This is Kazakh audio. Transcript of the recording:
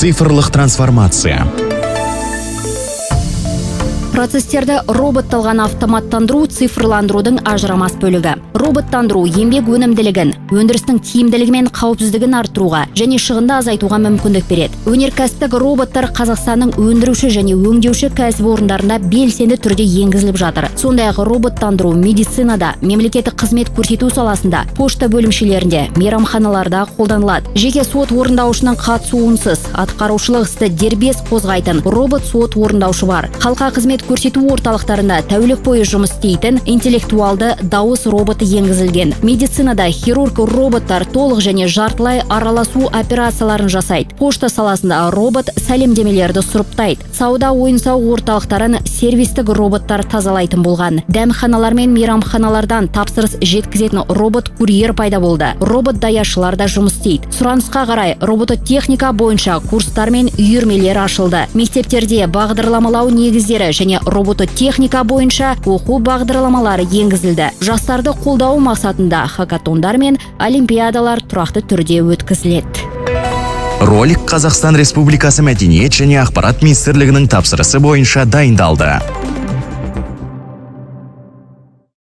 Цифрлық трансформация. Процесстерді роботталған автоматтандыру цифрландырудың ажырамас бөлігі. Роботтандыру еңбек өнімділігін, өндірістің тиімділігі мен қауіпсіздігін арттыруға және шығынды азайтуға мүмкіндік береді. Өнеркәсіптік роботтар Қазақстанның өндіруші және өңдеуші кәсіпорындарында белсенді түрде енгізіліп жатыр. Сондай-ақ роботтандыру медицинада, мемлекеттік қызмет көрсету саласында, пошта бөлімшелерінде, мейрамханаларда қолданылады. Жеке сот орындаушының қатысуынсыз атқарушылық істі дербес қозғайтын робот сот орындаушы бар. Халыққа қызмет көрсету орталықтарында тәулік бойы жұмыс істейтін интеллектуалды дауыс роботы енгізілген. Медицинада хирург роботтар толық және жартылай араласу операцияларын жасайды. Пошта саласында робот сәлемдемелерді сұрыптайды. Сауда ойын-сауық орталықтарын сервистік роботтар тазалайтын болған. Дәмханалар мен мейрамханалардан тапсырыс жеткізетін робот-курьер пайда болды. Робот даяшылар да жұмыс істейді. Сұранысқа қарай робототехника бойынша курстар мен үйірмелер ашылды. Мектептерде бағдарламалау негіздері және робототехника бойынша оқу бағдарламалары енгізілді. Жастарды қолдау мақсатында хакатондар мен олимпиадалар тұрақты түрде өткізіледі. Ролик Қазақстан Республикасы мәдениет және ақпарат министрлігінің тапсырысы бойынша дайындалды.